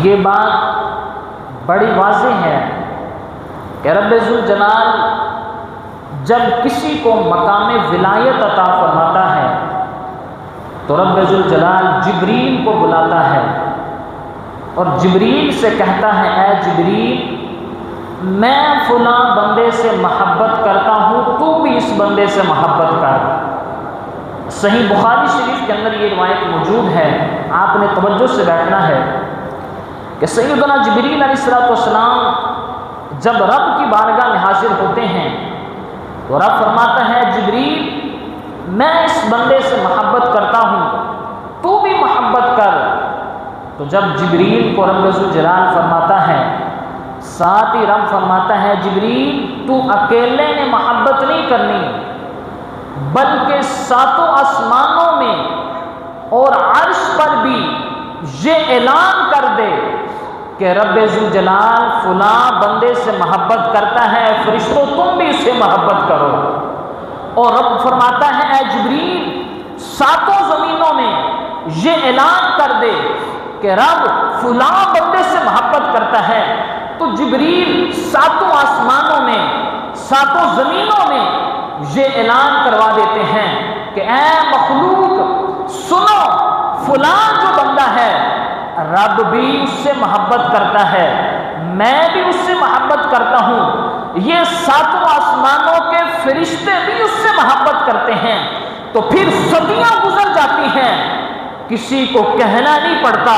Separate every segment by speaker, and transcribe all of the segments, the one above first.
Speaker 1: یہ بات بڑی واضح ہے کہ رب ذوالجلال جب کسی کو مقام ولایت عطا فرماتا ہے تو رب ذوالجلال جبریل کو بلاتا ہے اور جبریل سے کہتا ہے اے جبریل میں فلاں بندے سے محبت کرتا ہوں، تو بھی اس بندے سے محبت کر۔ صحیح بخاری شریف کے اندر یہ روایت موجود ہے، آپ نے توجہ سے بیٹھنا ہے کہ سیدنا جبریل علیہ السلام جب رب کی بارگاہ میں حاضر ہوتے ہیں تو رب فرماتا ہے جبریل میں اس بندے سے محبت کرتا ہوں، تو بھی محبت کر۔ تو جب جبریل کو رب ذوالجلال فرماتا ہے، ساتھ ہی رب فرماتا ہے جبریل تو اکیلے نے محبت نہیں کرنی بلکہ ساتوں آسمانوں میں اور عرش پر بھی یہ اعلان کر دے کہ رب ذوالجلال فلاں بندے سے محبت کرتا ہے، فرشتوں تم بھی اسے محبت کرو۔ اور رب فرماتا ہے اے جبریل ساتوں زمینوں میں یہ اعلان کر دے کہ رب فلاں بندے سے محبت کرتا ہے۔ تو جبریل ساتوں آسمانوں میں ساتوں زمینوں میں یہ اعلان کروا دیتے ہیں کہ اے مخلوق سنو، فلاں جو بندہ ہے رب بھی اس سے محبت کرتا ہے، میں بھی اس سے محبت کرتا ہوں، یہ ساتوں آسمانوں کے فرشتے بھی اس سے محبت کرتے ہیں۔ تو پھر صدیاں گزر جاتی ہیں، کسی کو کہنا نہیں پڑتا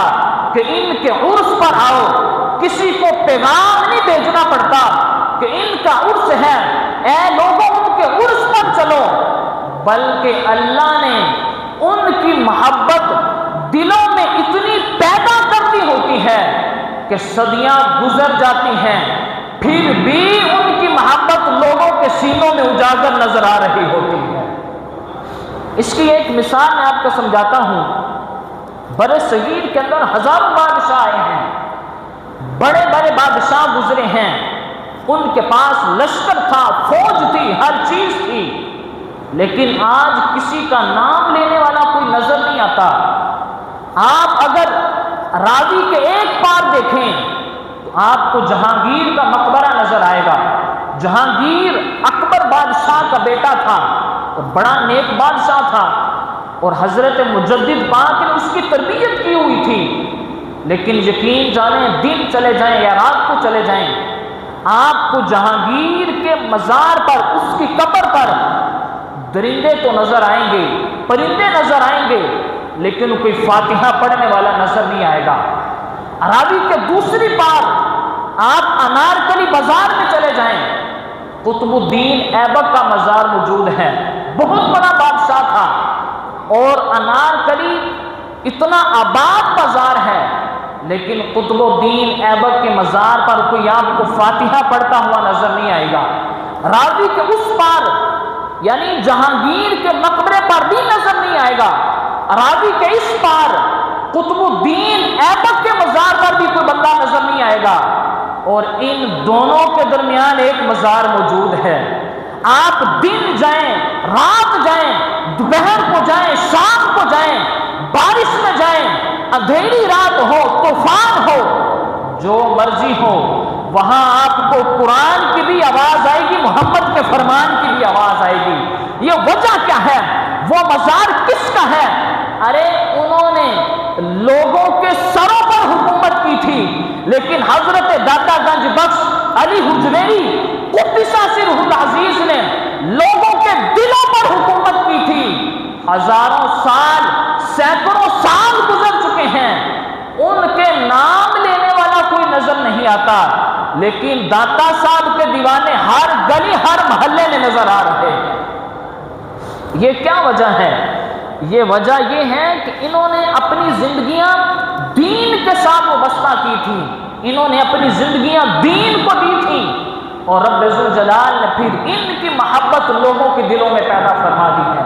Speaker 1: کہ ان کے عرس پر آؤ، کسی کو پیغام نہیں بھیجنا پڑتا کہ ان کا عرس ہے، اے لوگوں ان کے عرس پر چلو، بلکہ اللہ نے ان کی محبت دلوں میں اتنی پیدا کر دی ہوتی ہے کہ صدیاں گزر جاتی ہیں پھر بھی ان کی محبت لوگوں کے سینوں میں اجاگر نظر آ رہی ہوتی ہے۔ اس کی ایک مثال میں آپ کو سمجھاتا ہوں۔ بر صغیر کے اندر ہزاروں بادشاہ آئے ہیں، بڑے بڑے بادشاہ گزرے ہیں، ان کے پاس لشکر تھا، فوج تھی، ہر چیز تھی، لیکن آج کسی کا نام لینے والا کوئی نظر نہیں آتا۔ آپ اگر راوی کے ایک پار دیکھیں تو آپ کو جہانگیر کا مقبرہ نظر آئے گا۔ جہانگیر اکبر بادشاہ کا بیٹا تھا اور بڑا نیک بادشاہ تھا، اور حضرت مجدد پاک نے اس کی تربیت کی ہوئی تھی، لیکن یقین جانیں دن چلے جائیں یا رات کو چلے جائیں، آپ کو جہانگیر کے مزار پر، اس کی قبر پر درندے تو نظر آئیں گے، پرندے نظر آئیں گے، لیکن کوئی فاتحہ پڑھنے والا نظر نہیں آئے گا۔ راوی کے دوسری پار آپ انارکلی بازار میں چلے جائیں، قطب الدین ایبک کا مزار موجود ہے، بہت بڑا بادشاہ تھا، اور انارکلی اتنا آباد بازار ہے، لیکن قطب الدین ایبک کے مزار پر کوئی آپ کو فاتحہ پڑھتا ہوا نظر نہیں آئے گا۔ راوی کے اس پار یعنی جہانگیر کے مقبرے پر بھی نظر نہیں آئے گا، راوی کے اس پار قطب الدین ایبک کے مزار پر بھی کوئی بندہ نظر نہیں آئے گا، اور ان دونوں کے درمیان ایک مزار موجود ہے۔ آپ دن جائیں، رات جائیں، دوپہر کو جائیں، شام کو جائیں، بارش میں جائیں، اندھیری رات ہو، طوفان ہو، جو مرضی ہو، وہاں آپ کو قرآن کی بھی آواز آئے گی، محمد کے فرمان کی بھی آواز آئے گی۔ یہ وجہ کیا ہے؟ وہ مزار کس کا ہے؟ ارے انہوں نے لوگوں کے سروں پر حکومت کی تھی، لیکن حضرت داتا گنج بخش علی حجویری قدس سرہ العزیز نے لوگوں کے دلوں پر حکومت کی تھی۔ ہزاروں سال، سینکڑوں سال گزر چکے ہیں، ان کے نام لینے والا کوئی نظر نہیں آتا، لیکن داتا صاحب کے دیوانے ہر گلی ہر محلے میں نظر آ رہے ہیں۔ یہ کیا وجہ ہے؟ یہ وجہ یہ ہے کہ انہوں نے اپنی زندگیاں دین کے ساتھ وابستہ کی تھی، انہوں نے اپنی زندگیاں دین کو دی تھی، اور رب ذوالجلال نے پھر ان کی محبت لوگوں کے دلوں میں پیدا فرما دی ہے۔